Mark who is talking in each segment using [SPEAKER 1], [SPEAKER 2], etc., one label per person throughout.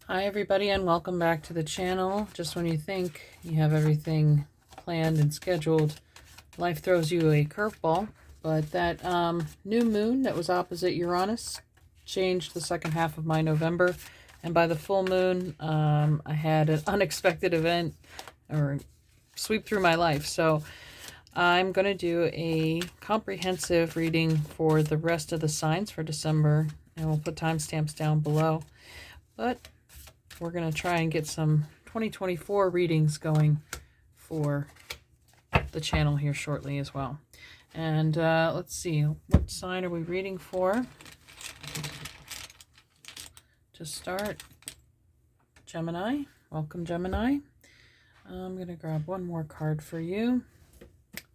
[SPEAKER 1] Hi everybody and welcome back to the channel. Just when you think you have everything planned and scheduled, life throws you a curveball. But that new moon that was opposite Uranus changed the second half of my November. And by the full moon, I had an unexpected event or sweep through my life. So I'm going to do a comprehensive reading for the rest of the signs for December. And we'll put timestamps down below. But we're going to try and get some 2024 readings going for the channel here shortly as well. And let's see, what sign are we reading for? To start, Gemini. Welcome, Gemini. I'm going to grab one more card for you.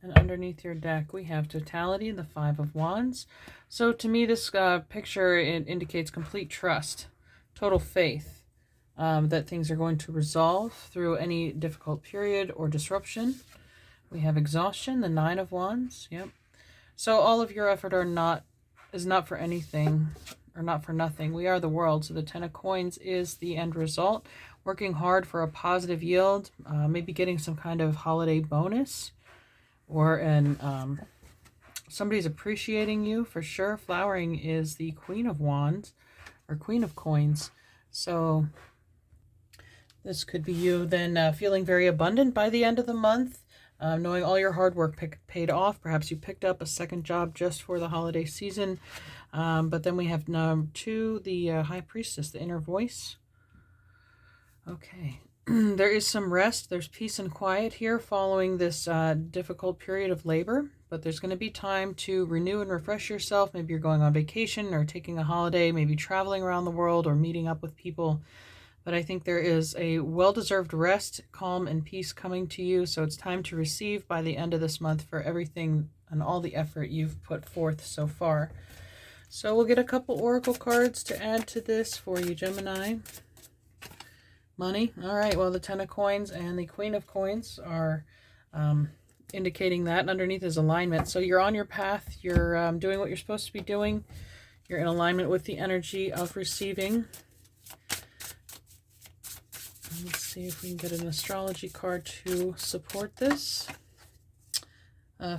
[SPEAKER 1] And underneath your deck, we have Totality, the Five of Wands. So to me, this picture, it indicates complete trust, total faith. That things are going to resolve through any difficult period or disruption. We have exhaustion, the Nine of Wands. Yep. So all of your effort is not for anything or not for nothing. We are the world. So the Ten of Coins is the end result. Working hard for a positive yield, maybe getting some kind of holiday bonus, or somebody's appreciating you for sure. Flowering is the Queen of Wands or Queen of Coins. So this could be you then feeling very abundant by the end of the month, knowing all your hard work paid off. Perhaps you picked up a second job just for the holiday season. But then we have number 2, the High Priestess, the inner voice. Okay. There is some rest. There's peace and quiet here following this difficult period of labor. But there's going to be time to renew and refresh yourself. Maybe you're going on vacation or taking a holiday, maybe traveling around the world or meeting up with people. But I think there is a well-deserved rest, calm, and peace coming to you. So it's time to receive by the end of this month for everything and all the effort you've put forth so far. So we'll get a couple oracle cards to add to this for you, Gemini. Money. All right. Well, the Ten of Coins and the Queen of Coins are indicating that. And underneath is alignment. So you're on your path. You're doing what you're supposed to be doing. You're in alignment with the energy of receiving. Let's see if we can get an astrology card to support this.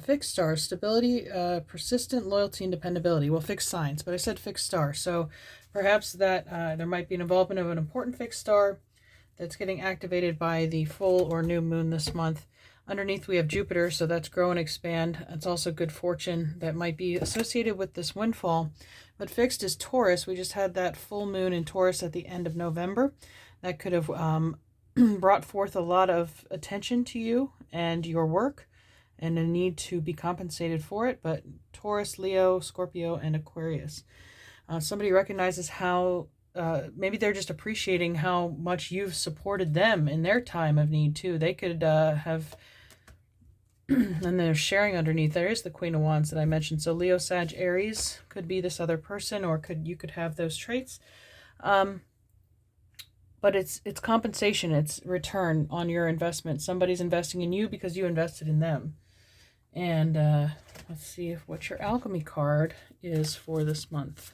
[SPEAKER 1] Fixed star, stability, persistent loyalty, and dependability. Well, fixed signs, but I said fixed star. So perhaps that there might be an involvement of an important fixed star that's getting activated by the full or new moon this month. Underneath we have Jupiter, so that's grow and expand. It's also good fortune that might be associated with this windfall. But fixed is Taurus. We just had that full moon in Taurus at the end of November. That could have brought forth a lot of attention to you and your work and a need to be compensated for it. But Taurus, Leo, Scorpio, and Aquarius. Somebody recognizes how, maybe they're just appreciating how much you've supported them in their time of need too. They could have, and they're sharing underneath. There is the Queen of Wands that I mentioned. So Leo, Sag, Aries could be this other person, or you could have those traits. But it's compensation, it's return on your investment. Somebody's investing in you because you invested in them. And let's see what your alchemy card is for this month.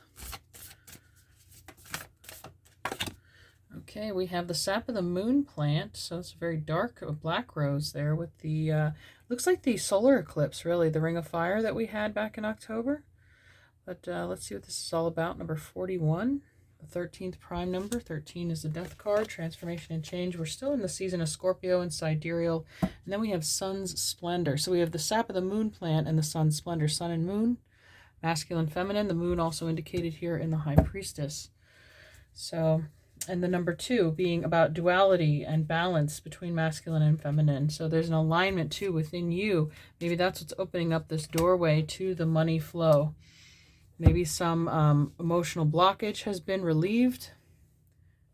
[SPEAKER 1] Okay, we have the sap of the moon plant. So it's a very dark black rose there with the, looks like the solar eclipse, really, the ring of fire that we had back in October. But let's see what this is all about. Number 41. The 13th prime number. 13 is the death card, transformation and change. We're still in the season of Scorpio and sidereal. And then we have sun's splendor. So we have the sap of the moon plant and the sun's splendor. Sun and moon, masculine, feminine. The moon also indicated here in the high priestess. So, and the number 2 being about duality and balance between masculine and feminine. So there's an alignment too within you. Maybe that's what's opening up this doorway to the money flow. Maybe some emotional blockage has been relieved.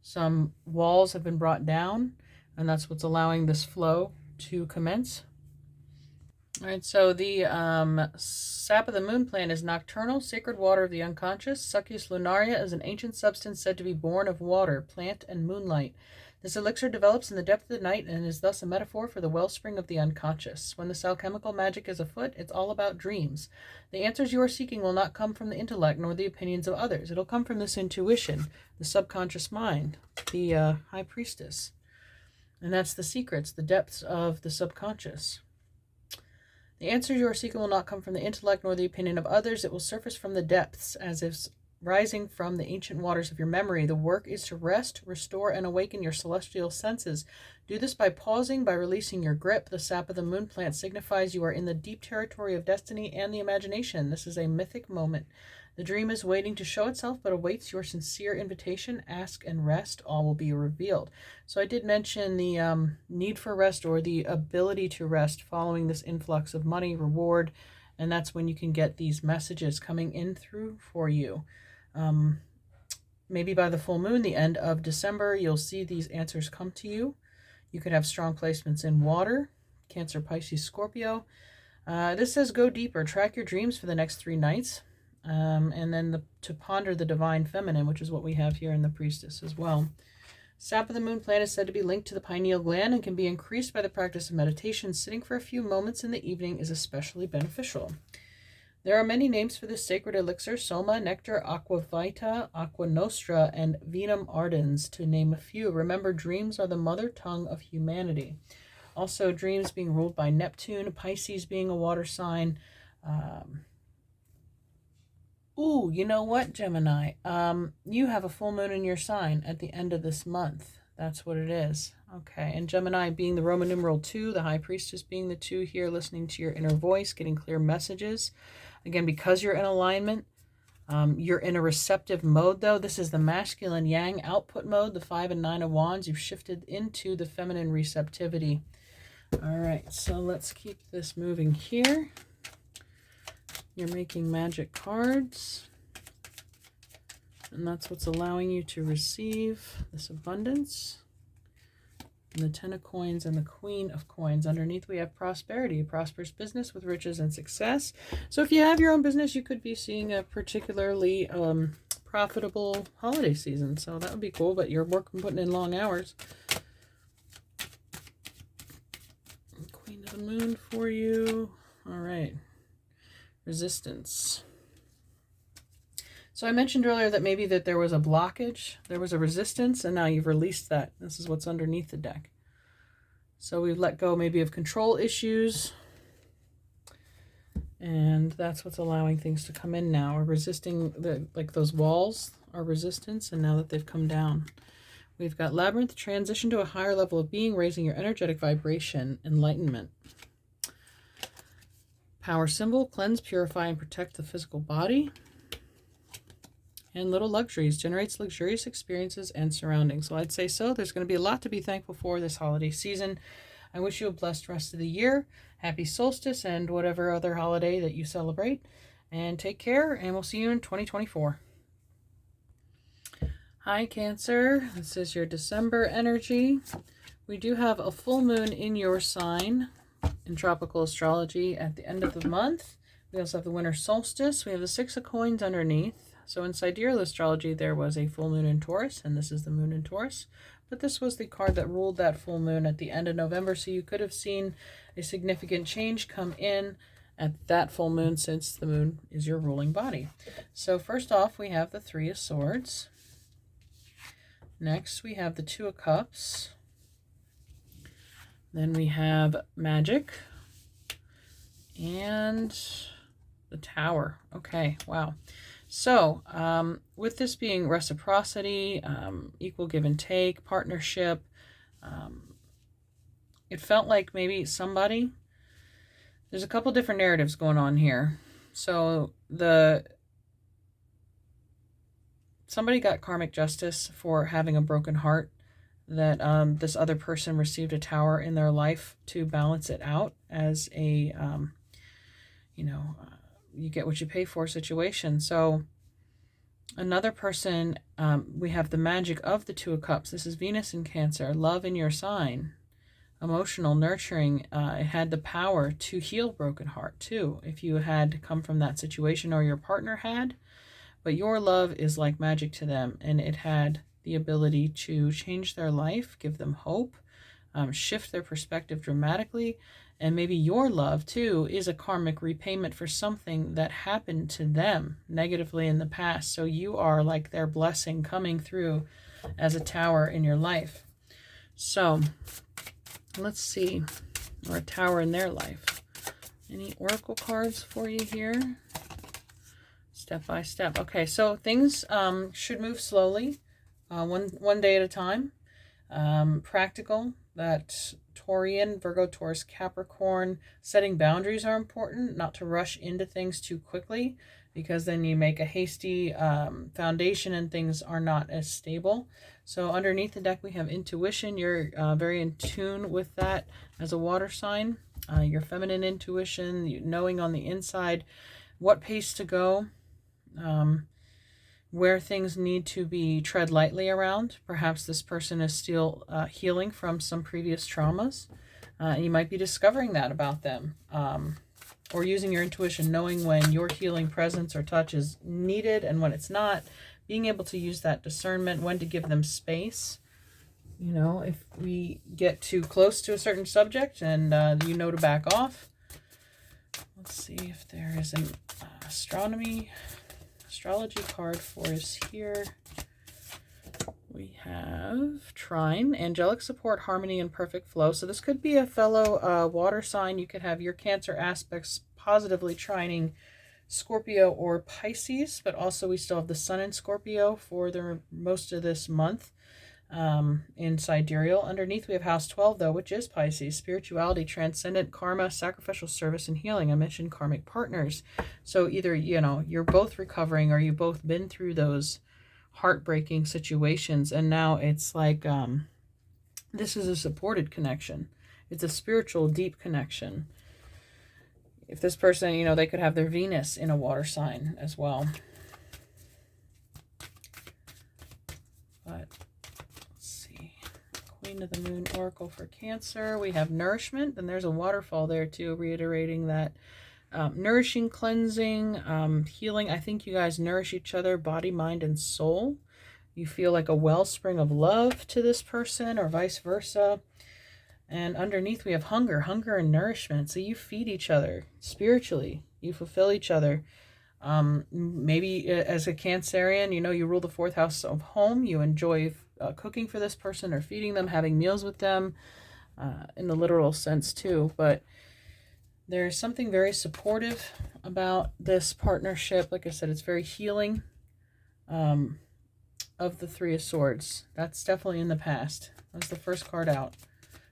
[SPEAKER 1] Some walls have been brought down, and that's what's allowing this flow to commence. All right, so the sap of the moon plant is nocturnal, sacred water of the unconscious. Succus lunaria is an ancient substance said to be born of water, plant, and moonlight. This elixir develops in the depth of the night and is thus a metaphor for the wellspring of the unconscious. When this alchemical magic is afoot, it's all about dreams. The answers you are seeking will not come from the intellect nor the opinions of others. It'll come from this intuition, the subconscious mind, the high priestess. And that's the secrets, the depths of the subconscious. The answers you are seeking will not come from the intellect nor the opinion of others. It will surface from the depths, as if rising from the ancient waters of your memory. The work is to rest, restore, and awaken your celestial senses. Do this by pausing, by releasing your grip. The sap of the moon plant signifies you are in the deep territory of destiny and the imagination. This is a mythic moment. The dream is waiting to show itself, but awaits your sincere invitation. Ask and rest. All will be revealed. So I did mention the need for rest, or the ability to rest, following this influx of money, reward, and that's when you can get these messages coming in through for you. Maybe by the full moon, the end of December, you'll see these answers come to you. You could have strong placements in water, Cancer, Pisces, Scorpio. This says go deeper. Track your dreams for the next 3 nights. And then to ponder the divine feminine, which is what we have here in the priestess as well. Sap of the moon plant is said to be linked to the pineal gland and can be increased by the practice of meditation. Sitting for a few moments in the evening is especially beneficial. There are many names for this sacred elixir: soma, nectar, aqua vita, aqua nostra, and vinum ardens, to name a few. Remember, dreams are the mother tongue of humanity. Also, dreams being ruled by Neptune, Pisces being a water sign. Ooh, you know what, Gemini? You have a full moon in your sign at the end of this month. That's what it is. Okay, and Gemini being the Roman numeral 2, the high priestess being the 2 here, listening to your inner voice, getting clear messages. Again, because you're in alignment, you're in a receptive mode, though. This is the masculine yang output mode, the 5 and 9 of wands. You've shifted into the feminine receptivity. All right, so let's keep this moving here. You're making magic cards, and that's what's allowing you to receive this abundance. And the 10 of coins and the Queen of coins. Underneath we have prosperity, prosperous business with riches and success. So if you have your own business, you could be seeing a particularly profitable holiday season. So that would be cool, but you're putting in long hours. Queen of the moon for you. All right. Resistance. So I mentioned earlier that maybe that there was a blockage, there was a resistance, and now you've released that. This is what's underneath the deck. So we've let go maybe of control issues, and that's what's allowing things to come in now. Or resisting, like those walls are resistance, and now that they've come down. We've got labyrinth, transition to a higher level of being, raising your energetic vibration, enlightenment. Power symbol, cleanse, purify, and protect the physical body. And little luxuries, generates luxurious experiences and surroundings. So I'd say so. There's going to be a lot to be thankful for this holiday season. I wish you a blessed rest of the year. Happy solstice and whatever other holiday that you celebrate. And take care, and we'll see you in 2024. Hi, Cancer. This is your December energy. We do have a full moon in your sign in tropical astrology at the end of the month. We also have the winter solstice. We have the 6 of coins underneath. So in sidereal astrology, there was a full moon in Taurus, and this is the moon in Taurus. But this was the card that ruled that full moon at the end of November, so you could have seen a significant change come in at that full moon, since the moon is your ruling body. So first off, we have the 3 of Swords. Next, we have the 2 of Cups. Then we have Magic. And the Tower. Okay, wow. So, with this being reciprocity, equal give and take, partnership, it felt like maybe somebody, there's a couple different narratives going on here. So, somebody got karmic justice for having a broken heart, that this other person received a tower in their life to balance it out as a, you get what you pay for situation. So another person, we have the magic of the 2 of Cups. This is Venus in Cancer, love in your sign. emotional, nurturing. It had the power to heal broken heart too, if you had come from that situation or your partner had. But your love is like magic to them, and it had the ability to change their life, give them hope, shift their perspective dramatically. And maybe your love too is a karmic repayment for something that happened to them negatively in the past. So you are like their blessing coming through as a tower in your life. So let's see, or a tower in their life. Any oracle cards for you here? Step by step. Okay, so things should move slowly, one day at a time. Practical, that Taurian, Virgo, Taurus, Capricorn, setting boundaries are important, not to rush into things too quickly, because then you make a hasty foundation and things are not as stable. So underneath the deck we have intuition. You're very in tune with that as a water sign. Your feminine intuition, knowing on the inside what pace to go, where things need to be tread lightly around. Perhaps this person is still healing from some previous traumas. And you might be discovering that about them. Or using your intuition, knowing when your healing presence or touch is needed and when it's not. Being able to use that discernment, when to give them space. You know, if we get too close to a certain subject and you know to back off. Let's see if there is an astrology card for us here. We have trine, angelic support, harmony, and perfect flow. So this could be a fellow water sign. You could have your Cancer aspects positively trining Scorpio or Pisces, but also we still have the sun in Scorpio for the most of this month in sidereal. Underneath we have house 12 though, which is Pisces, spirituality, transcendent, karma, sacrificial service, and healing. I mentioned karmic partners. So either, you know, you're both recovering or you both been through those heartbreaking situations, and now it's like this is a supported connection. It's a spiritual, deep connection. If this person, you know, they could have their Venus in a water sign as well. But let's see. Queen of the Moon Oracle for Cancer. We have nourishment, and there's a waterfall there too, reiterating that nourishing, cleansing, healing. I think you guys nourish each other, body, mind, and soul. You feel like a wellspring of love to this person, or vice versa. And underneath we have hunger and nourishment. So you feed each other spiritually. You fulfill each other. Maybe as a Cancerian, you know, you rule the 4th house of home. You enjoy cooking for this person or feeding them, having meals with them, in the literal sense too. But there's something very supportive about this partnership. Like I said, it's very healing. Of the 3 of Swords, that's definitely in the past. That's the first card out.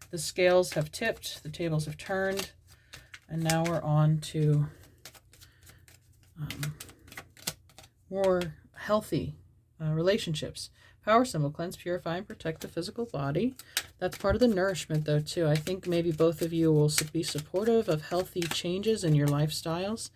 [SPEAKER 1] The scales have tipped, the tables have turned, and now we're on to more healthy relationships. Power symbol, cleanse, purify, and protect the physical body. That's part of the nourishment though too. I think maybe both of you will be supportive of healthy changes in your lifestyles.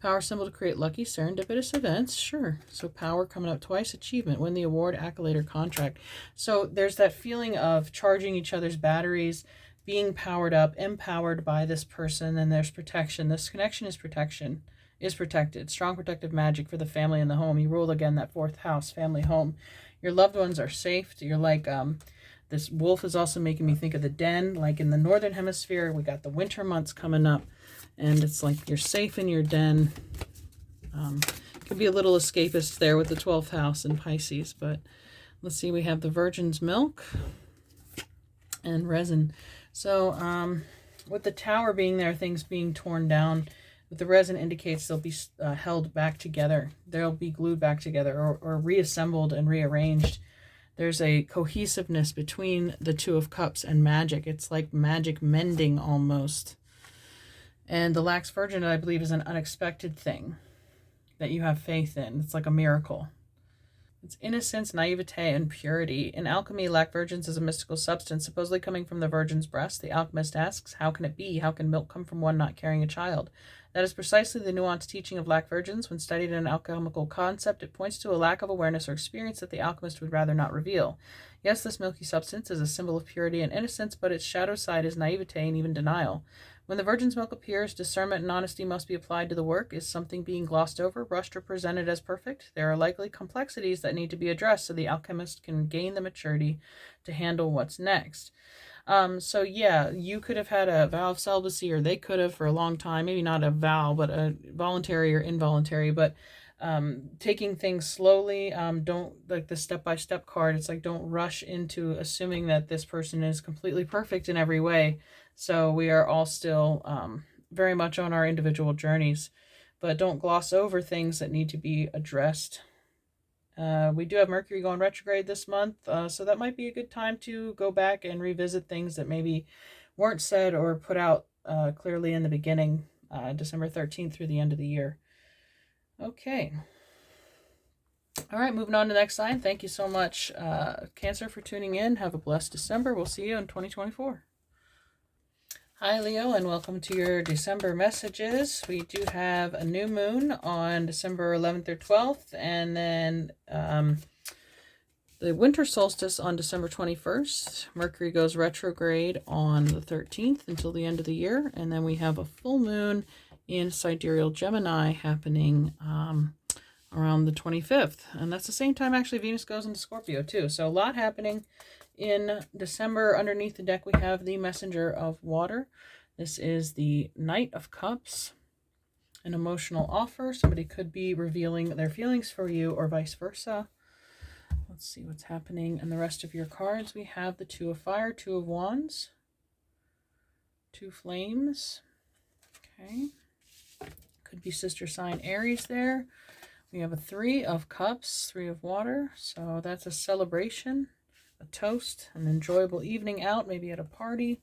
[SPEAKER 1] Power symbol to create lucky, serendipitous events. Sure. So power coming up twice. Achievement, win the award, accolade, or contract. So there's that feeling of charging each other's batteries, being powered up, empowered by this person, and there's protection. This connection is protected. Strong protective magic for the family and the home. You rule again that 4th house, family, home. Your loved ones are safe. You're like, this wolf is also making me think of the den. Like in the northern hemisphere, we got the winter months coming up. And it's like you're safe in your den. Could be a little escapist there with the 12th house in Pisces. But let's see, we have the Virgin's Milk and resin. So with the Tower being there, things being torn down, but the resin indicates they'll be held back together. They'll be glued back together or reassembled and rearranged. There's a cohesiveness between the 2 of Cups and magic. It's like magic mending almost. And the lax virgin, I believe, is an unexpected thing that you have faith in. It's like a miracle. It's innocence, naivete, and purity. In alchemy, lac virgins is a mystical substance, supposedly coming from the virgin's breast. The alchemist asks, how can it be? How can milk come from one not carrying a child? That is precisely the nuanced teaching of lac virgins. When studied in an alchemical concept, it points to a lack of awareness or experience that the alchemist would rather not reveal. Yes, this milky substance is a symbol of purity and innocence, but its shadow side is naivete and even denial. When the virgin's milk appears, discernment and honesty must be applied to the work. Is something being glossed over, rushed, or presented as perfect? There are likely complexities that need to be addressed so the alchemist can gain the maturity to handle what's next. So yeah, you could have had a vow of celibacy, or they could have for a long time, maybe not a vow, but a voluntary or involuntary, but taking things slowly. Don't, like the step-by-step card, it's like don't rush into assuming that this person is completely perfect in every way. So we are all still very much on our individual journeys, but don't gloss over things that need to be addressed. We do have Mercury going retrograde this month, so that might be a good time to go back and revisit things that maybe weren't said or put out clearly in the beginning, December 13th through the end of the year. Okay. All right, moving on to the next sign. Thank you so much, Cancer, for tuning in. Have a blessed December. We'll see you in 2024. Hi, Leo, and welcome to your December messages. We do have a new moon on December 11th or 12th, and then the winter solstice on December 21st. Mercury goes retrograde on the 13th until the end of the year, and then we have a full moon in sidereal Gemini happening around the 25th, and that's the same time actually Venus goes into Scorpio too. So a lot happening in December. Underneath the deck we have the Messenger of Water. This is the Knight of Cups, an emotional offer. Somebody could be revealing their feelings for you or vice versa. Let's see what's happening in the rest of your cards. We have the Two of Fire, Two of Wands, Two Flames. Okay. Could be sister sign Aries there. We have a Three of Cups, Three of Water. So that's a celebration, a toast, an enjoyable evening out, maybe at a party.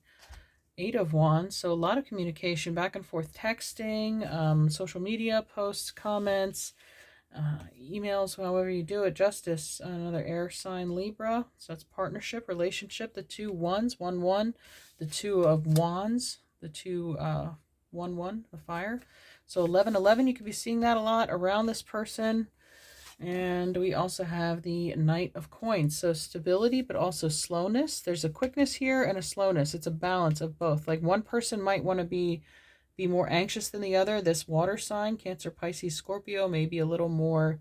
[SPEAKER 1] Eight of Wands, so a lot of communication, back and forth texting, social media posts, comments, emails, however you do it. Justice, another air sign, Libra. So that's partnership, relationship. The two wands, 1-1. The Two of Wands, the two 1-1, the fire. So 11-11, you could be seeing that a lot around this person. And we also have the Knight of Coins. So stability, but also slowness. There's a quickness here and a slowness. It's a balance of both. Like one person might want to be more anxious than the other. This water sign, Cancer, Pisces, Scorpio, may be a little more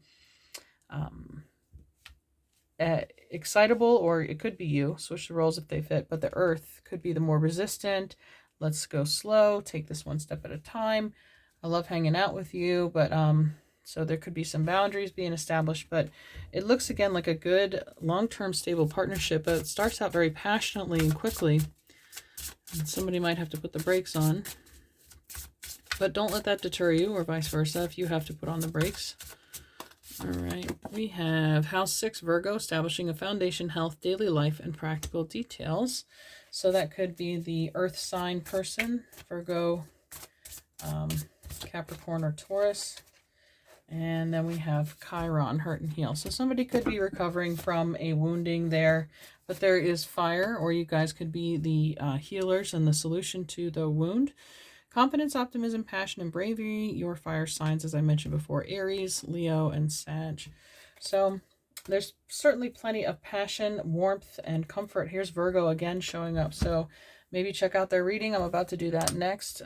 [SPEAKER 1] excitable, or it could be you. Switch the roles if they fit. But the Earth could be the more resistant. Let's go slow. Take this one step at a time. I love hanging out with you, but so there could be some boundaries being established, but it looks again like a good long-term stable partnership, but it starts out very passionately and quickly. And somebody might have to put the brakes on, but don't let that deter you, or vice versa if you have to put on the brakes. All right, we have House 6, Virgo, establishing a foundation, health, daily life, and practical details. So that could be the earth sign person, Virgo, Capricorn, or Taurus. And then we have Chiron, hurt and heal. So somebody could be recovering from a wounding there, but there is fire, or you guys could be the healers and the solution to the wound. Confidence, optimism, passion, and bravery. Your fire signs, as I mentioned before, Aries, Leo, and Sag. So there's certainly plenty of passion, warmth, and comfort. Here's Virgo again showing up. So maybe check out their reading. I'm about to do that next.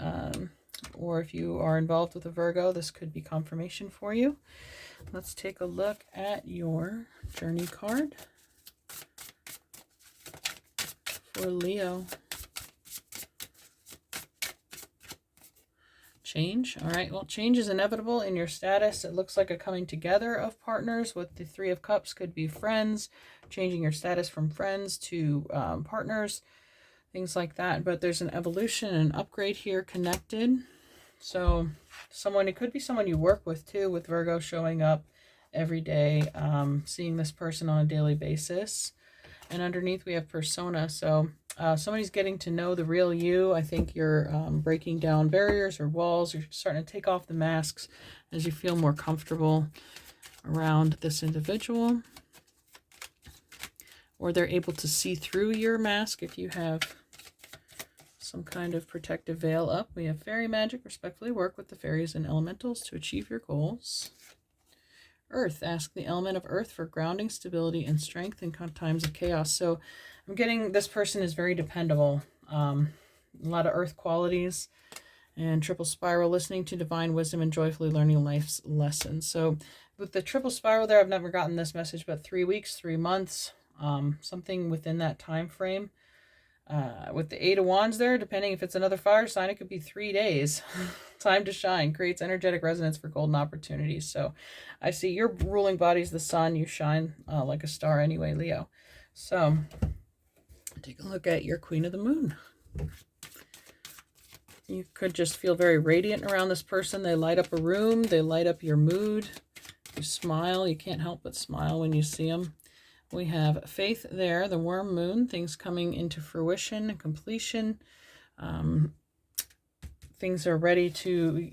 [SPEAKER 1] Or if you are involved with a Virgo, this could be confirmation for you. Let's take a look at your journey card for Leo. Change. All right, well, change is inevitable in your status. It looks like a coming together of partners. With the Three of Cups, could be friends, changing your status from friends to partners, things like that. But there's an evolution, an upgrade here connected. So someone, it could be someone you work with too, with Virgo showing up every day, seeing this person on a daily basis. And underneath we have persona. So somebody's getting to know the real you. I think you're breaking down barriers or walls. You're starting to take off the masks as you feel more comfortable around this individual. Or they're able to see through your mask if you have some kind of protective veil up. We have fairy magic. Respectfully work with the fairies and elementals to achieve your goals. Earth. Ask the element of Earth for grounding, stability, and strength in times of chaos. So I'm getting this person is very dependable. A lot of Earth qualities. And triple spiral, listening to divine wisdom and joyfully learning life's lessons. So with the triple spiral there, I've never gotten this message, but 3 weeks, 3 months, something within that time frame. With the 8 of Wands there, depending if it's another fire sign, it could be 3 days. Time to shine, creates energetic resonance for golden opportunities. So I see your ruling body's the sun. You shine like a star anyway, Leo. So take a look at your Queen of the Moon. You could just feel very radiant around this person. They light up a room. They light up your mood. You smile. You can't help but smile when you see them. We have faith there, the worm moon, things coming into fruition and completion. Things are ready to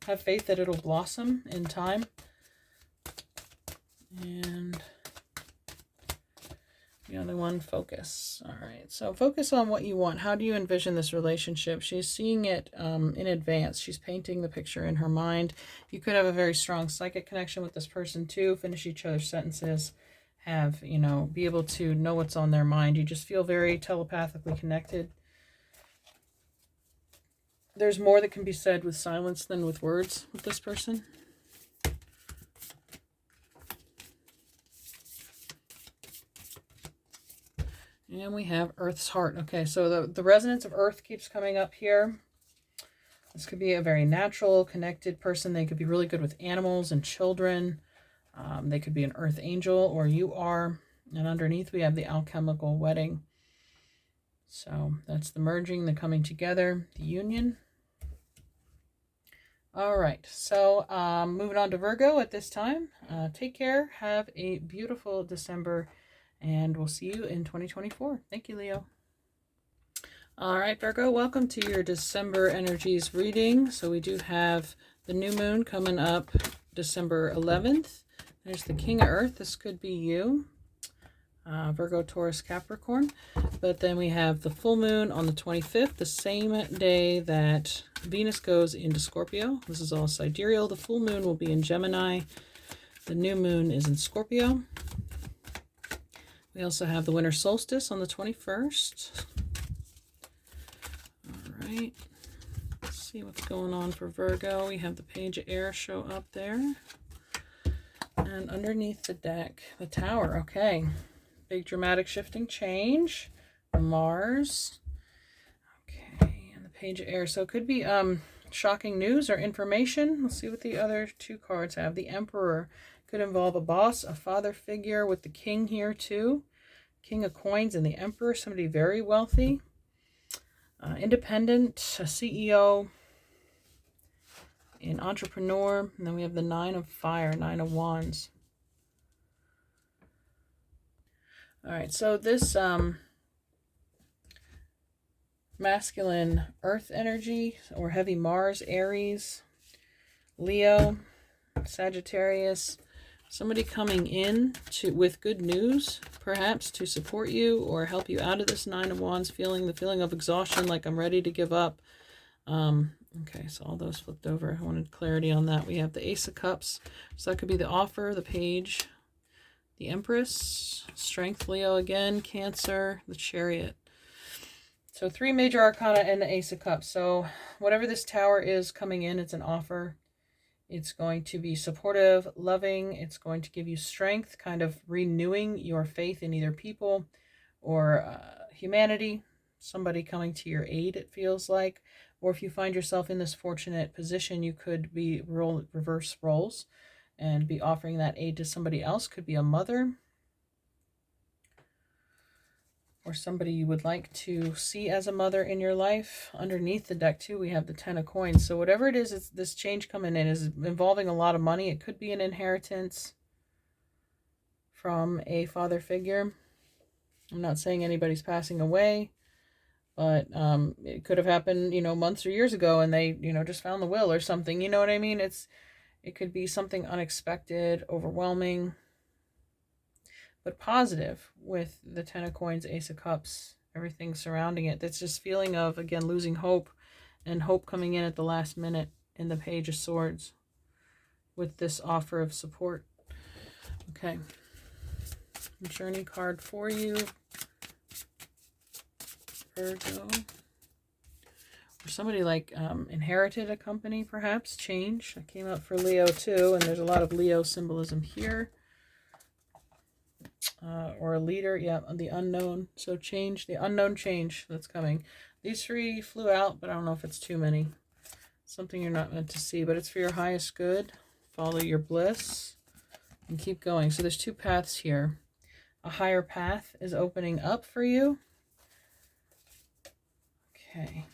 [SPEAKER 1] have faith that it'll blossom in time. And the other one, focus. All right, so focus on what you want. How do you envision this relationship? She's seeing it in advance. She's painting the picture in her mind. You could have a very strong psychic connection with this person too. Finish each other's sentences. Have, be able to know what's on their mind. You just feel very telepathically connected. There's more that can be said with silence than with words with this person. And we have Earth's heart. Okay, so the resonance of Earth keeps coming up here. This could be a very natural, connected person. They could be really good with animals and children. They could be an Earth angel, or you are. And underneath we have the alchemical wedding. So that's the merging, the coming together, the union. All right, so moving on to Virgo at this time. Take care. Have a beautiful December. And we'll see you in 2024. Thank you, Leo. All right, Virgo, welcome to your December energies reading. So we do have the new moon coming up December 11th. There's the King of Earth. This could be you. Virgo, Taurus, Capricorn. But then we have the full moon on the 25th, the same day that Venus goes into Scorpio. This is all sidereal. The full moon will be in Gemini. The new moon is in Scorpio. We also have the winter solstice on the 21st. All right. Let's see what's going on for Virgo. We have the Page of Air show up there. And underneath the deck, the Tower. Okay. Big dramatic shifting change. Mars. Okay. And the Page of Air. So it could be shocking news or information. Let's see what the other two cards have. The Emperor. Could involve a boss, a father figure, with the King here too. King of Coins and the Emperor, somebody very wealthy. Independent, a CEO, an entrepreneur. And then we have the Nine of Fire, Nine of Wands. All right, so this masculine earth energy, or heavy Mars, Aries, Leo, Sagittarius. Somebody coming in with good news, perhaps to support you or help you out of this Nine of Wands feeling, the feeling of exhaustion, like I'm ready to give up. Okay, so all those flipped over. I wanted clarity on that. We have the Ace of Cups. So that could be the offer, the Page, the Empress, Strength, Leo again, Cancer, the Chariot. So 3 major arcana and the Ace of Cups. So whatever this Tower is coming in, it's an offer. It's going to be supportive, loving. It's going to give you strength, kind of renewing your faith in either people or humanity. Somebody coming to your aid, it feels like. Or if you find yourself in this fortunate position, you could be reverse roles and be offering that aid to somebody else. Could be a mother or somebody you would like to see as a mother in your life. Underneath the deck too, we have the Ten of Coins. So whatever it is, it's this change coming in is involving a lot of money. It could be an inheritance from a father figure. I'm not saying anybody's passing away, but it could have happened, months or years ago, and they, just found the will or something. You know what I mean? It could be something unexpected, overwhelming, but positive with the Ten of Coins, Ace of Cups, everything surrounding it. That's just feeling of, again, losing hope, and hope coming in at the last minute in the Page of Swords. with this offer of support. Okay. Journey card for you, Virgo. Or somebody like inherited a company, perhaps. Change. I came up for Leo too, and there's a lot of Leo symbolism here. Or a leader, yeah, the unknown. So change, the unknown change that's coming. These three flew out, but I don't know if it's too many. Something you're not meant to see, but it's for your highest good. Follow your bliss and keep going. So there's two paths here. A higher path is opening up for you. Okay.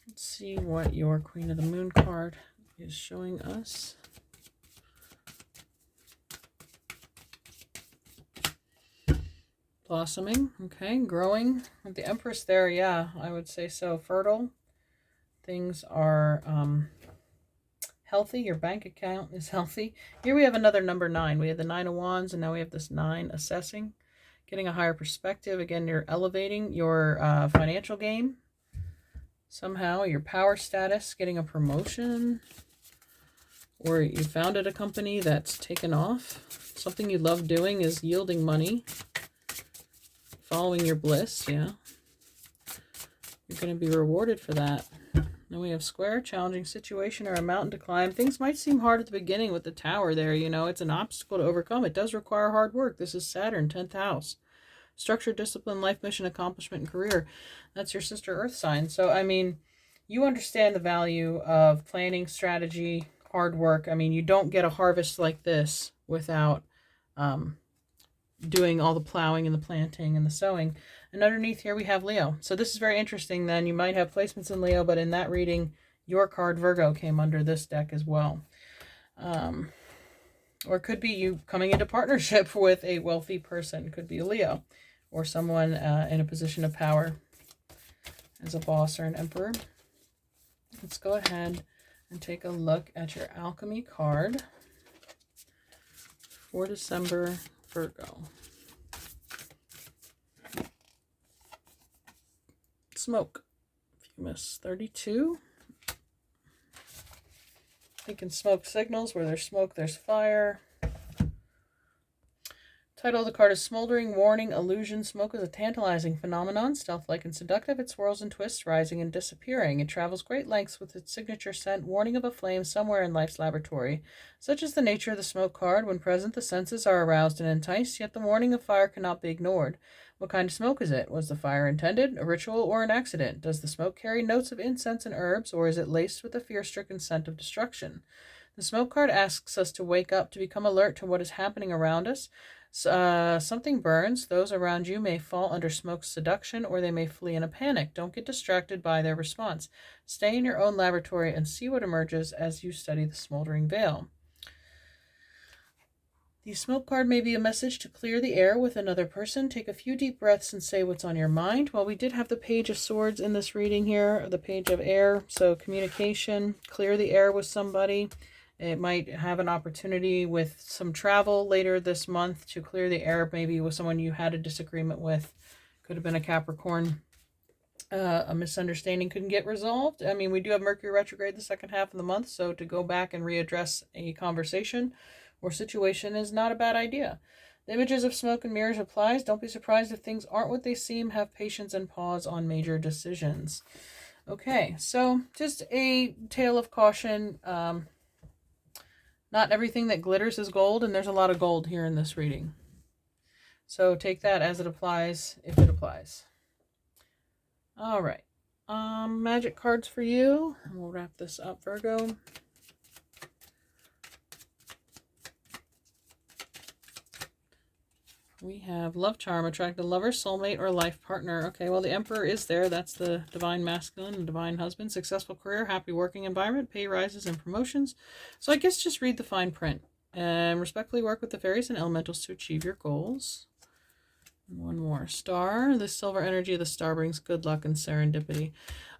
[SPEAKER 1] Let's see what your Queen of the Moon card is showing us. Blossoming, okay, growing. With the Empress there, yeah, I would say so. Fertile. Things are healthy. Your bank account is healthy. Here we have another number 9. We have the 9 of Wands, and now we have this 9 assessing. Getting a higher perspective. Again, you're elevating your financial game. Somehow, your power status, getting a promotion. Or you founded a company that's taken off. Something you love doing is yielding money. Following your bliss, yeah. You're going to be rewarded for that. Then we have square, challenging situation or a mountain to climb. Things might seem hard at the beginning with the tower there, you know. It's an obstacle to overcome. It does require hard work. This is Saturn, 10th house. Structure, discipline, life mission, accomplishment, and career. That's your sister Earth sign. So, I mean, you understand the value of planning, strategy, hard work. I mean, you don't get a harvest like this without doing all the plowing and the planting and the sowing. And underneath here we have Leo. So this is very interesting then. You might have placements in Leo, but in that reading, your card Virgo came under this deck as well. Or it could be you coming into partnership with a wealthy person. It could be a Leo or someone in a position of power as a boss or an emperor. Let's go ahead and take a look at your alchemy card for December, Virgo. Smoke. If you miss 32. Thinking smoke signals. Where there's smoke, there's fire. Title of the card is Smoldering, Warning, Illusion. Smoke is a tantalizing phenomenon, stealth-like and seductive. It swirls and twists, rising and disappearing. It travels great lengths with its signature scent, warning of a flame somewhere in life's laboratory. Such is the nature of the smoke card. When present, the senses are aroused and enticed, yet the warning of fire cannot be ignored. What kind of smoke is it? Was the fire intended, a ritual, or an accident? Does the smoke carry notes of incense and herbs, or is it laced with a fear-stricken scent of destruction? The smoke card asks us to wake up, to become alert to what is happening around us. Something burns. Those around you may fall under smoke's seduction, or they may flee in a panic. Don't get distracted by their response. Stay in your own laboratory and see what emerges as you study the smoldering veil. The smoke card may be a message to clear the air with another person. Take a few deep breaths and say what's on your mind. Well, we did have the Page of Swords in this reading here, the Page of Air. So communication, clear the air with somebody. It might have an opportunity with some travel later this month to clear the air, maybe with someone you had a disagreement with. Could have been a Capricorn. A misunderstanding couldn't get resolved. I mean, we do have Mercury retrograde the second half of the month, so to go back and readdress a conversation or situation is not a bad idea. The images of smoke and mirrors applies. Don't be surprised if things aren't what they seem. Have patience and pause on major decisions. Okay, so just a tale of caution. Not everything that glitters is gold, and there's a lot of gold here in this reading. So take that as it applies, if it applies. All right. Magic cards for you. And we'll wrap this up, Virgo. We have love charm, attract a lover, soulmate, or life partner. Okay, well, the Emperor is there. That's the divine masculine and divine husband. Successful career, happy working environment, pay rises and promotions. So I guess just read the fine print and respectfully work with the fairies and elementals to achieve your goals. One more star. The silver energy of the star brings good luck and serendipity.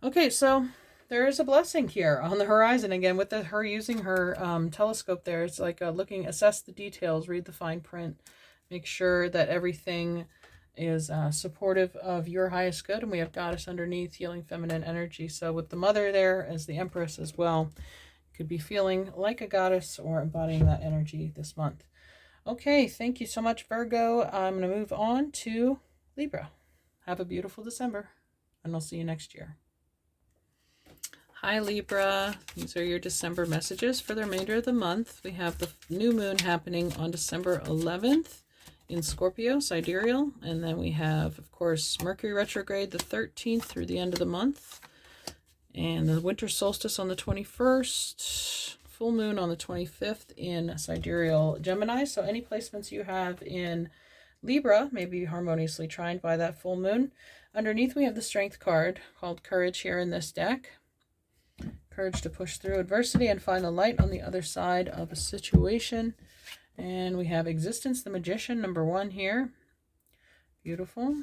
[SPEAKER 1] Okay, so there is a blessing here on the horizon. Again, with her using her telescope there, it's like assess the details, read the fine print. Make sure that everything is supportive of your highest good. And we have Goddess underneath, healing feminine energy. So with the Mother there as the Empress as well, could be feeling like a goddess or embodying that energy this month. Okay, thank you so much, Virgo. I'm going to move on to Libra. Have a beautiful December, and I'll see you next year. Hi, Libra. These are your December messages for the remainder of the month. We have the new moon happening on December 11th in Scorpio, sidereal. And then we have, of course, Mercury retrograde the 13th through the end of the month. And the winter solstice on the 21st. Full moon on the 25th in sidereal Gemini. So any placements you have in Libra may be harmoniously trined by that full moon. Underneath we have the Strength card called Courage here in this deck. Courage to push through adversity and find the light on the other side of a situation. And we have Existence, the Magician, number 1 here. Beautiful.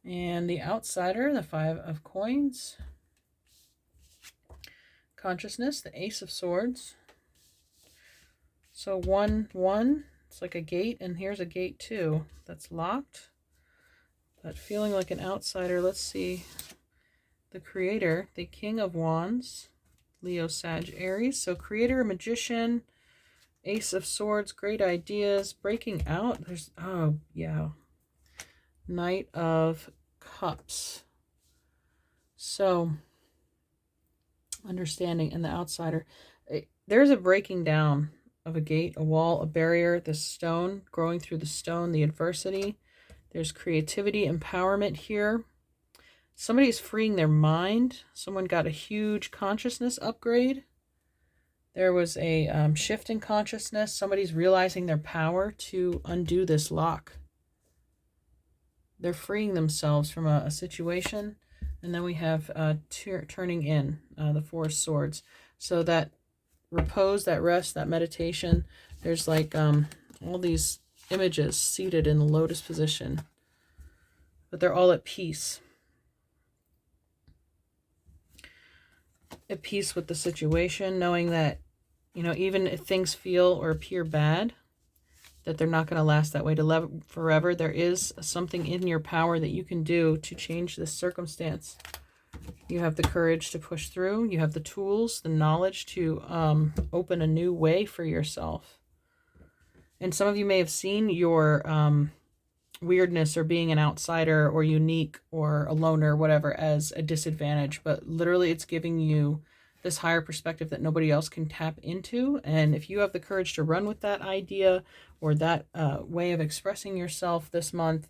[SPEAKER 1] And the Outsider, the 5 of Coins. Consciousness, the Ace of Swords. So 1, 1, it's like a gate, and here's a gate too that's locked. But feeling like an outsider, let's see. The Creator, the King of Wands, Leo, Sag, Aries. So Creator, Magician, Ace of Swords, great ideas, breaking out. There's, oh yeah, Knight of Cups. So understanding and the outsider. There's a breaking down of a gate, a wall, a barrier, the stone, growing through the stone, the adversity. There's creativity, empowerment here. Somebody's freeing their mind. Someone got a huge consciousness upgrade. There was a shift in consciousness. Somebody's realizing their power to undo this lock. They're freeing themselves from a situation. And then we have turning in, the 4 of Swords. So that repose, that rest, that meditation, there's like all these images seated in the lotus position. But they're all at peace. At peace with the situation, knowing that, you know, even if things feel or appear bad, that they're not going to last that way forever. There is something in your power that you can do to change this circumstance. You have the courage to push through. You have the tools, the knowledge to open a new way for yourself. And some of you may have seen your weirdness or being an outsider or unique or a loner or whatever as a disadvantage. But literally it's giving you this higher perspective that nobody else can tap into. And if you have the courage to run with that idea or that way of expressing yourself this month,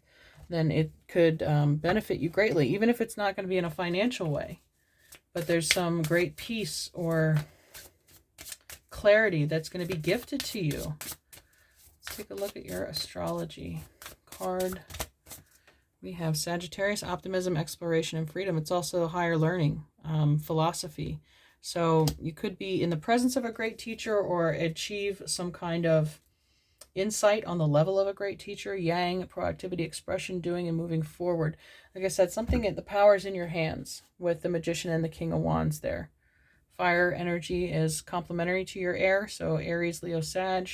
[SPEAKER 1] then it could benefit you greatly, even if it's not going to be in a financial way. But there's some great peace or clarity that's going to be gifted to you. Let's take a look at your astrology card. We have Sagittarius, optimism, exploration, and freedom. It's also higher learning, philosophy. So you could be in the presence of a great teacher or achieve some kind of insight on the level of a great teacher. Yang, proactivity, expression, doing and moving forward. Like I said, something, the power is in your hands with the Magician and the King of Wands there. Fire energy is complementary to your air. So Aries, Leo, Sag.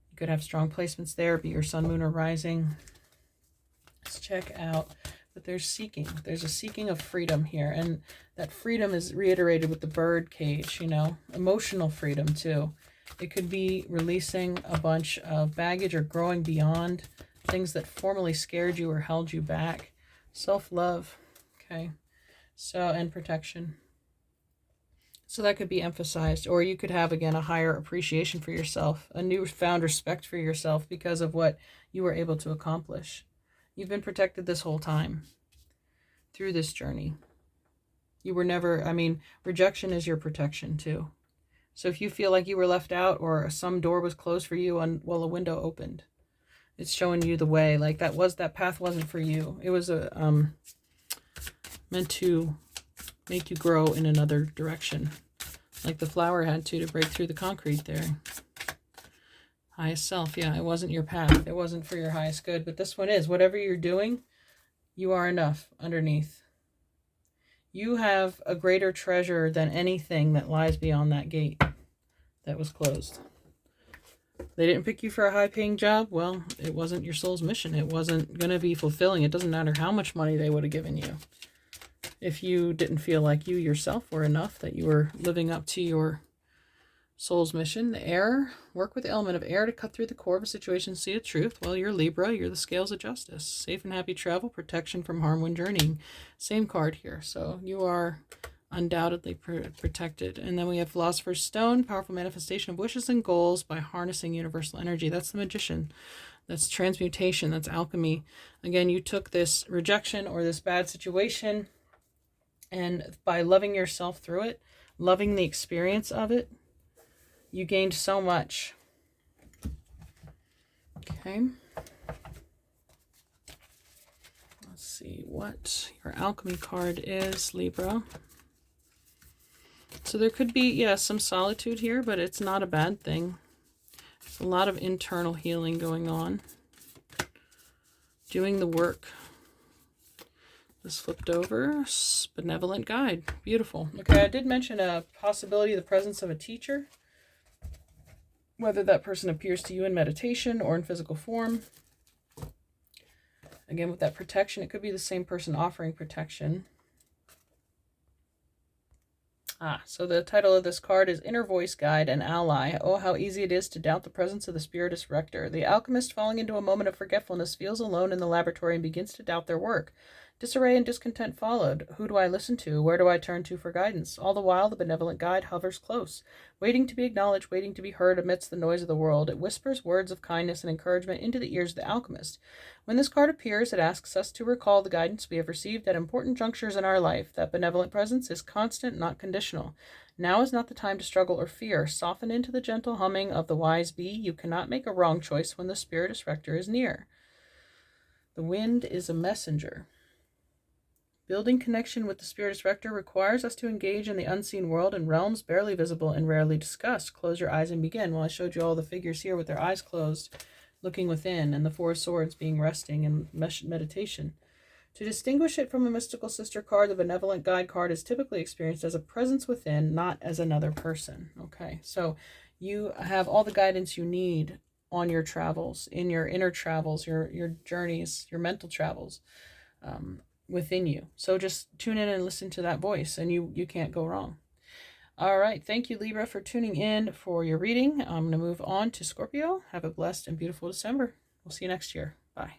[SPEAKER 1] You could have strong placements there, be your sun, moon, or rising. Let's check out. But there's seeking. There's a seeking of freedom here. And that freedom is reiterated with the bird cage, you know, emotional freedom too. It could be releasing a bunch of baggage or growing beyond things that formerly scared you or held you back. Self-love, okay? So, and protection. So that could be emphasized. Or you could have, again, a higher appreciation for yourself, a newfound respect for yourself because of what you were able to accomplish. You've been protected this whole time through this journey. You were never, I mean, rejection is your protection too. So if you feel like you were left out or some door was closed for you while a window opened, it's showing you the way. Like that path wasn't for you. It was meant to make you grow in another direction. Like the flower had to break through the concrete there. Highest self, yeah, it wasn't your path. It wasn't for your highest good, but this one is. Whatever you're doing, you are enough underneath. You have a greater treasure than anything that lies beyond that gate that was closed. They didn't pick you for a high-paying job. Well, it wasn't your soul's mission. It wasn't going to be fulfilling. It doesn't matter how much money they would have given you. if you didn't feel like you yourself were enough, that you were living up to your soul's mission. The air, work with the element of air to cut through the core of a situation, see a truth. Well, you're Libra, you're the scales of justice. Safe and happy travel, protection from harm when journeying. Same card here. So you are undoubtedly protected. And then we have Philosopher's Stone, powerful manifestation of wishes and goals by harnessing universal energy. That's the Magician. That's transmutation. That's alchemy. Again, you took this rejection or this bad situation, and by loving yourself through it, loving the experience of it, you gained so much. Okay. Let's see what your alchemy card is, Libra. So there could be, yeah, some solitude here, but it's not a bad thing. There's a lot of internal healing going on. Doing the work. This flipped over. Benevolent guide. Beautiful. Okay, I did mention a possibility of the presence of a teacher. Whether that person appears to you in meditation or in physical form. Again, with that protection, it could be the same person offering protection. So the title of this card is Inner Voice Guide and Ally. Oh, how easy it is to doubt the presence of the Spiritus Rector. The alchemist, falling into a moment of forgetfulness, feels alone in the laboratory and begins to doubt their work. Disarray and discontent followed. Who do I listen to? Where do I turn to for guidance? All the while, the benevolent guide hovers close, waiting to be acknowledged, waiting to be heard amidst the noise of the world. It whispers words of kindness and encouragement into the ears of the alchemist. When this card appears, it asks us to recall the guidance we have received at important junctures in our life. That benevolent presence is constant, not conditional. Now is not the time to struggle or fear. Soften into the gentle humming of the wise bee. You cannot make a wrong choice when the Spiritus Rector is near. The wind is a messenger. Building connection with the Spiritus Rector requires us to engage in the unseen world in realms barely visible and rarely discussed. Close your eyes and begin. Well, I showed you all the figures here with their eyes closed, looking within, and the Four Swords being resting in meditation. To distinguish it from a mystical sister card, the benevolent guide card is typically experienced as a presence within, not as another person. Okay, so you have all the guidance you need on your travels, in your inner travels, your journeys, your mental travels. Within you. So just tune in and listen to that voice, and you can't go wrong. All right. Thank you, Libra, for tuning in for your reading. I'm going to move on to Scorpio. Have a blessed and beautiful December. We'll see you next year. Bye.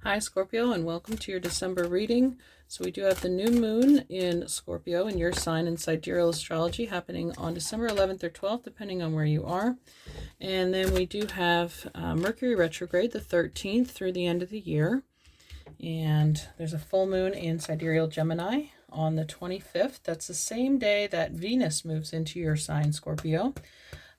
[SPEAKER 1] Hi, Scorpio, and welcome to your December reading. So we do have the new moon in Scorpio in your sign in sidereal astrology happening on December 11th or 12th, depending on where you are. And then we do have Mercury retrograde the 13th through the end of the year. And there's a full moon in sidereal Gemini on the 25th. That's the same day that Venus moves into your sign, Scorpio.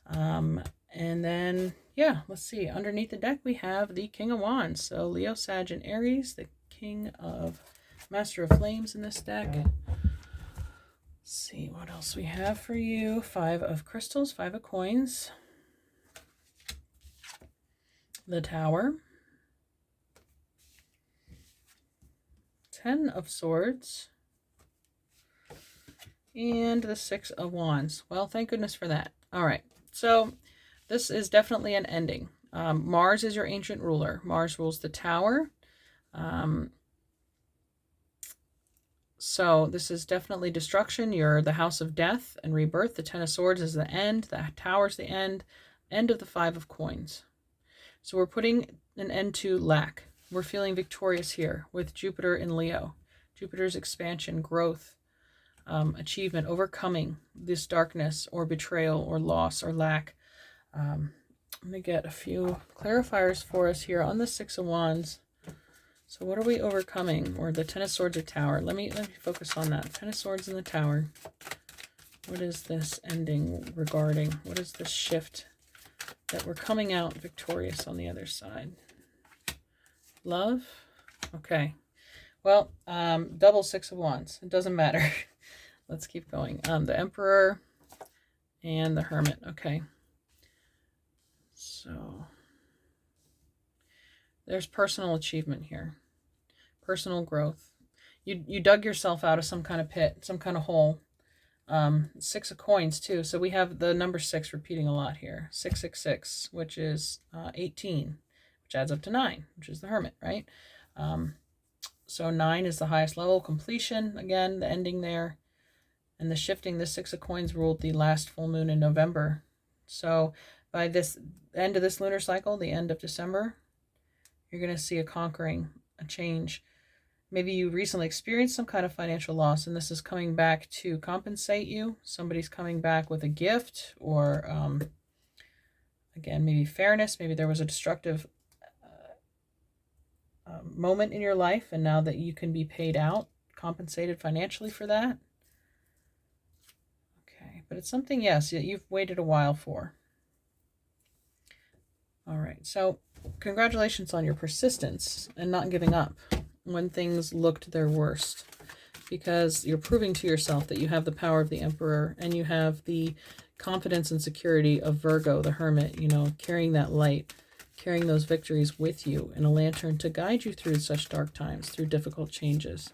[SPEAKER 1] And then, yeah, let's see. Underneath the deck, we have the King of Wands. So Leo, Sag, and Aries, the King of Master of Flames in this deck. Let's see what else we have for you. 5 of Crystals, 5 of Coins. The Tower. 10 of Swords, and the 6 of Wands. Well, thank goodness for that. All right, so this is definitely an ending. Mars is your ancient ruler. Mars rules the Tower. So this is definitely destruction. You're the house of death and rebirth. The 10 of Swords is the end. The Tower's the end. End of the 5 of Coins. So we're putting an end to lack. We're feeling victorious here with Jupiter in Leo. Jupiter's expansion, growth, achievement, overcoming this darkness or betrayal or loss or lack. I'm going to get a few clarifiers for us here on the 6 of Wands. So what are we overcoming? Or the 10 of Swords or Tower? Let me focus on that. 10 of Swords in the Tower. What is this ending regarding? What is this shift that we're coming out victorious on the other side? Love. Okay. Well, double 6 of Wands. It doesn't matter. Let's keep going. The Emperor and the Hermit. Okay. So there's personal achievement here. Personal growth. You dug yourself out of some kind of pit, some kind of hole. 6 of Coins too. So we have the number 6 repeating a lot here. 666, which is 18. Which adds up to 9, which is the Hermit, right? So 9 is the highest level, completion, again, the ending there. And the shifting, the 6 of coins ruled the last full moon in November. So by this end of this lunar cycle, the end of December, you're going to see a conquering, a change. Maybe you recently experienced some kind of financial loss, and this is coming back to compensate you. Somebody's coming back with a gift, or again, maybe fairness. Maybe there was a destructive moment in your life, and now that you can be paid out, compensated financially for that. Okay, but it's something, yes, you've waited a while for. All right, so congratulations on your persistence and not giving up when things looked their worst, because you're proving to yourself that you have the power of the Emperor, and you have the confidence and security of Virgo, the Hermit, you know, carrying that light, carrying those victories with you in a lantern to guide you through such dark times, through difficult changes.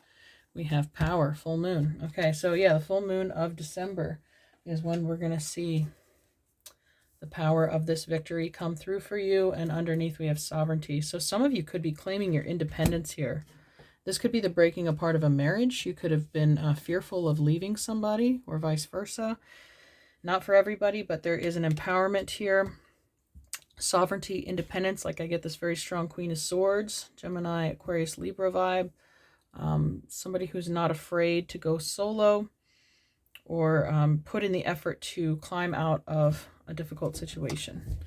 [SPEAKER 1] We have power, full moon. Okay, so yeah, the full moon of December is when we're going to see the power of this victory come through for you. And underneath we have sovereignty. So some of you could be claiming your independence here. This could be the breaking apart of a marriage. You could have been fearful of leaving somebody, or vice versa. Not for everybody, but there is an empowerment here. Sovereignty, independence, like I get this very strong Queen of Swords, Gemini, Aquarius, Libra vibe. Somebody who's not afraid to go solo, or put in the effort to climb out of a difficult situation.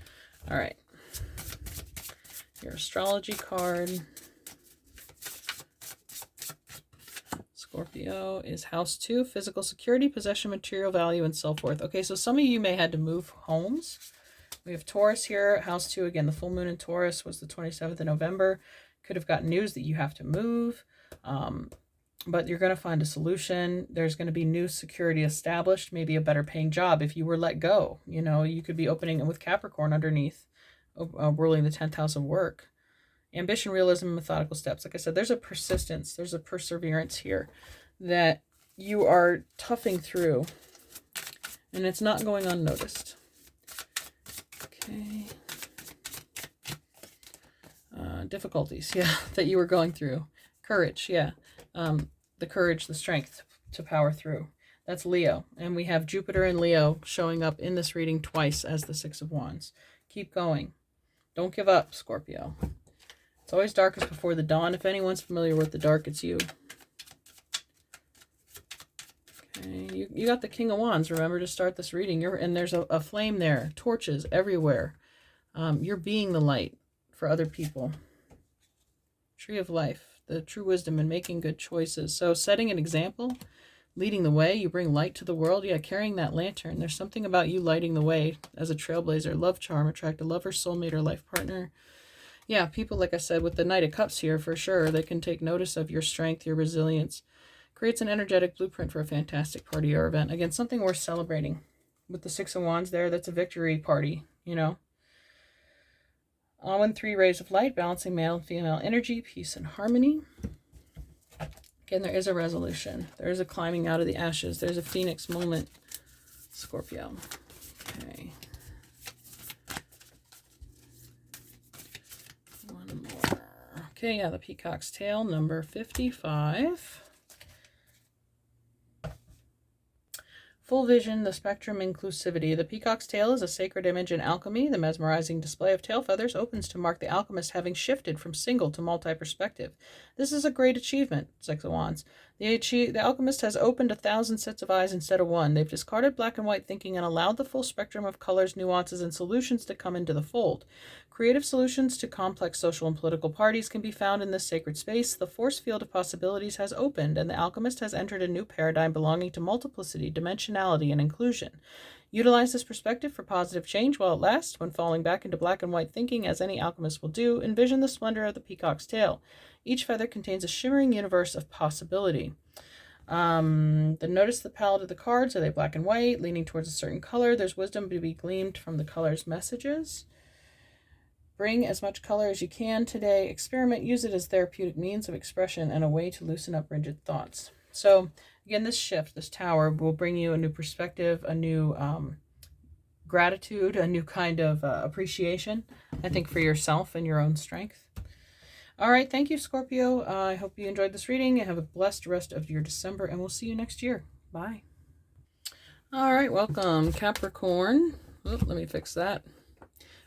[SPEAKER 1] All right. Your astrology card. Scorpio is house 2, physical security, possession, material value, and self-worth. Okay, so some of you may had to move homes. We have Taurus here, house 2. Again, the full moon in Taurus was the 27th of November. Could have gotten news that you have to move, but you're going to find a solution. There's going to be new security established, maybe a better paying job if you were let go. You know, you could be opening with Capricorn underneath, ruling the 10th house of work. Ambition, realism, methodical steps. Like I said, there's a persistence, there's a perseverance here that you are toughing through, and it's not going unnoticed. Okay. Difficulties, yeah, that you were going through. Courage, yeah. The courage, the strength to power through. That's Leo. And we have Jupiter and Leo showing up in this reading twice as the 6 of Wands. Keep going. Don't give up, Scorpio. It's always darkest before the dawn. If anyone's familiar with the dark, it's you. Okay, you got the King of Wands. Remember to start this reading. And there's a flame there. Torches everywhere. You're being the light for other people. Tree of life. The true wisdom in making good choices. So setting an example, leading the way. You bring light to the world. Yeah, carrying that lantern. There's something about you lighting the way as a trailblazer. Love charm. Attract a lover, soulmate, or life partner. Yeah, people, like I said, with the Knight of Cups here, for sure, they can take notice of your strength, your resilience. Creates an energetic blueprint for a fantastic party or event. Again, something worth celebrating. With the 6 of Wands there, that's a victory party, you know. All in 3 rays of light, balancing male and female energy, peace and harmony. Again, there is a resolution. There is a climbing out of the ashes. There's a phoenix moment, Scorpio. Okay. One more. Okay, yeah, the Peacock's Tail, number 55. Full vision, the spectrum, inclusivity. The peacock's tail is a sacred image in alchemy. The mesmerizing display of tail feathers opens to mark the alchemist having shifted from single to multi-perspective. This is a great achievement, 6 of Wands. The alchemist has opened 1,000 sets of eyes instead of one. They've discarded black and white thinking and allowed the full spectrum of colors, nuances, and solutions to come into the fold. Creative solutions to complex social and political parties can be found in this sacred space. The force field of possibilities has opened, and the alchemist has entered a new paradigm belonging to multiplicity, dimensionality, and inclusion. Utilize this perspective for positive change while it lasts. When falling back into black and white thinking, as any alchemist will do, envision the splendor of the peacock's tail. Each feather contains a shimmering universe of possibility. Then notice the palette of the cards. Are they black and white, leaning towards a certain color? There's wisdom to be gleaned from the color's messages. Bring as much color as you can today. Experiment. Use it as therapeutic means of expression and a way to loosen up rigid thoughts. So again, this shift, this tower, will bring you a new perspective, a new gratitude, a new kind of appreciation, I think, for yourself and your own strength. All right. Thank you, Scorpio. I hope you enjoyed this reading and have a blessed rest of your December, and we'll see you next year. Bye. All right. Welcome, Capricorn. Oh, let me fix that.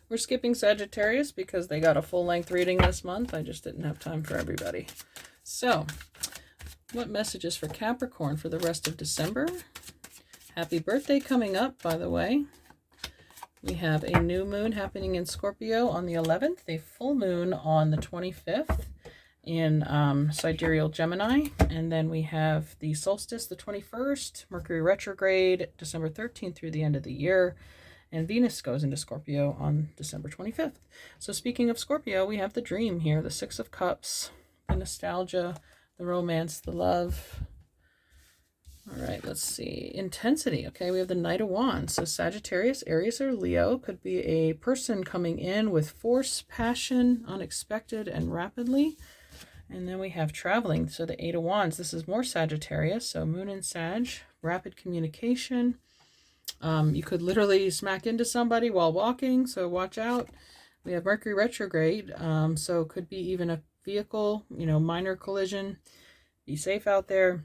[SPEAKER 1] We're skipping Sagittarius because they got a full-length reading this month. I just didn't have time for everybody. So, what messages for Capricorn for the rest of December? Happy birthday coming up, by the way. We have a new moon happening in Scorpio on the 11th, a full moon on the 25th in sidereal Gemini, and then we have the solstice the 21st, Mercury retrograde December 13th through the end of the year, and Venus goes into Scorpio on December 25th. So speaking of Scorpio, we have the dream here, the Six of Cups, the nostalgia, the romance, the love. All right, let's see. Intensity. Okay, we have the Knight of Wands. So Sagittarius, Aries, or Leo could be a person coming in with force, passion, unexpected, and rapidly. And then we have traveling. So the Eight of Wands. This is more Sagittarius. So Moon and Sag, rapid communication. You could literally smack into somebody while walking, so watch out. We have Mercury retrograde. So it could be even a vehicle, minor collision. Be safe out there.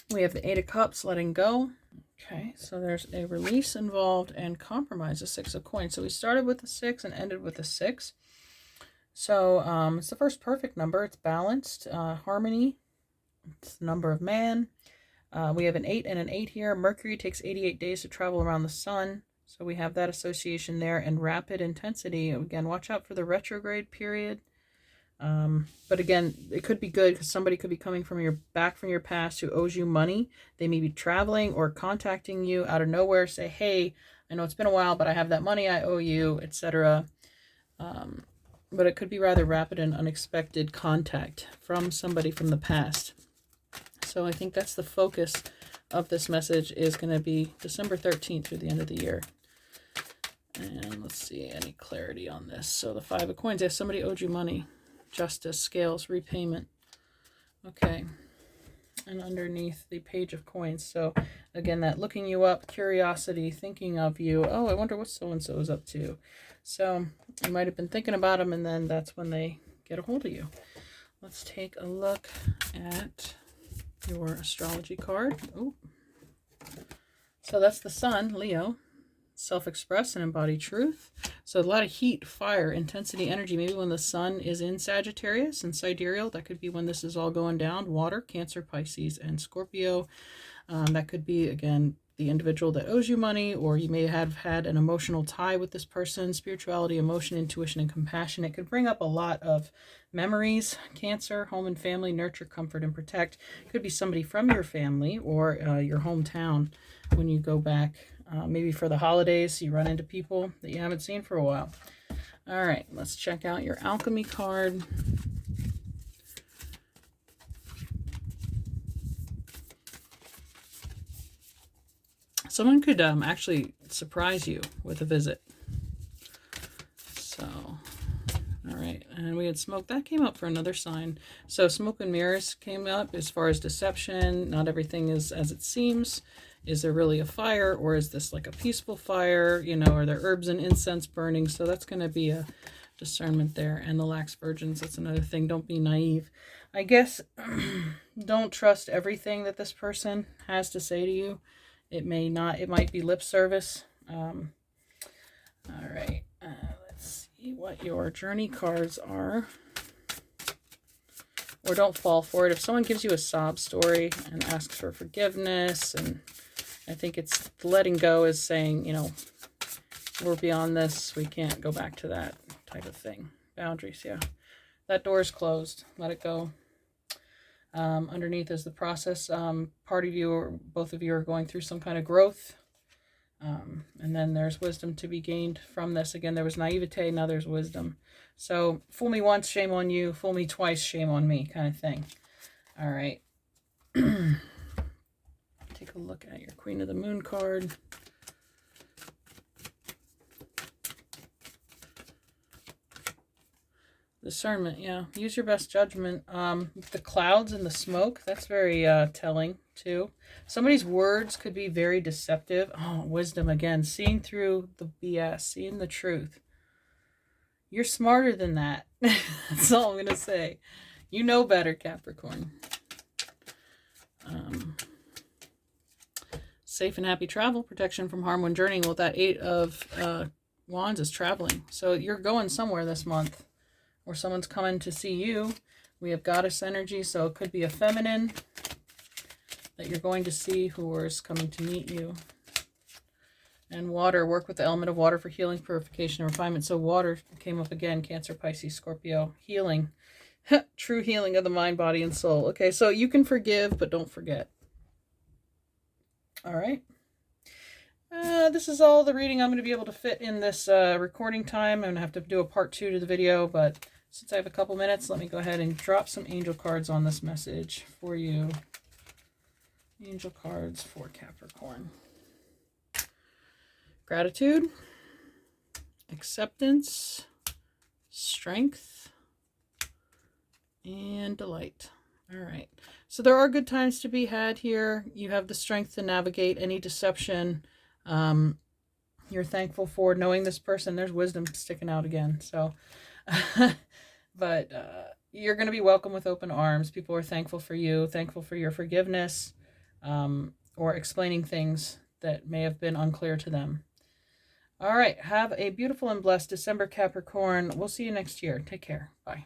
[SPEAKER 1] We have the Eight of Cups, letting go. Okay, so there's a release involved and compromise, the Six of Coins. So we started with the 6 and ended with the 6. So it's the first perfect number. It's balanced, harmony. It's the number of man. We have an 8 and an 8 here. Mercury takes 88 days to travel around the sun. So we have that association there. And rapid intensity. Again, watch out for the retrograde period. But again, it could be good because somebody could be coming back from your past who owes you money. They may be traveling or contacting you out of nowhere, say, hey, I know it's been a while, but I have that money I owe you, etc. But it could be rather rapid and unexpected contact from somebody from the past. So I think that's the focus of this message is going to be December 13th through the end of the year. And let's see, any clarity on this. So the Five of Coins, if somebody owed you money. Justice, scales, repayment. Okay. And underneath the Page of Coins. So again, that looking you up, curiosity, thinking of you. Oh, I wonder what so-and-so is up to. So you might have been thinking about them, and then that's when they get a hold of you. Let's take a look at your astrology card. Oh. So that's the Sun, Leo. Self-express and embody truth. So a lot of heat, fire, intensity, energy. Maybe when the sun is in Sagittarius and sidereal, that could be when this is all going down. Water, Cancer, Pisces, and Scorpio. That could be, again, the individual that owes you money, or you may have had an emotional tie with this person. Spirituality, emotion, intuition, and compassion. It could bring up a lot of memories. Cancer, home and family, nurture, comfort, and protect. It could be somebody from your family or your hometown when you go back. Maybe for the holidays, you run into people that you haven't seen for a while. All right, let's check out your alchemy card. Someone could actually surprise you with a visit. So, all right, and we had smoke. That came up for another sign. So smoke and mirrors came up as far as deception. Not everything is as it seems. Is there really a fire, or is this like a peaceful fire? Are there herbs and incense burning? So that's going to be a discernment there. And the lax virgins, that's another thing. Don't be naive. I guess don't trust everything that this person has to say to you. It may not. It might be lip service. All right. Let's see what your journey cards are. Or don't fall for it. If someone gives you a sob story and asks for forgiveness, and I think it's letting go is saying, we're beyond this. We can't go back to that type of thing. Boundaries, yeah. That door is closed. Let it go. Underneath is the process. Part of you or both of you are going through some kind of growth. And then there's wisdom to be gained from this. Again, there was naivete. Now there's wisdom. So fool me once, shame on you. Fool me twice, shame on me, kind of thing. All right. Take a look at your Queen of the Moon card. Discernment, yeah. Use your best judgment. The clouds and the smoke, that's very telling too. Somebody's words could be very deceptive. Oh, wisdom again. Seeing through the BS, seeing the truth. You're smarter than that. That's all I'm going to say. You know better, Capricorn. Safe and happy travel, protection from harm when journeying. Well, that 8 of Wands is traveling. So you're going somewhere this month, or someone's coming to see you. We have goddess energy, so it could be a feminine that you're going to see who is coming to meet you. And water, work with the element of water for healing, purification, and refinement. So water came up again, Cancer, Pisces, Scorpio. Healing. True healing of the mind, body, and soul. Okay, so you can forgive, but don't forget. All right. This is all the reading I'm going to be able to fit in this recording time. I'm going to have to do a part 2 to the video, but since I have a couple minutes, let me go ahead and drop some angel cards on this message for you. Angel cards for Capricorn. Gratitude, acceptance, strength, and delight. All right. So there are good times to be had here. You have the strength to navigate any deception. You're thankful for knowing this person. There's wisdom sticking out again. So, but you're going to be welcomed with open arms. People are thankful for you, thankful for your forgiveness, or explaining things that may have been unclear to them. All right. Have a beautiful and blessed December, Capricorn. We'll see you next year. Take care. Bye.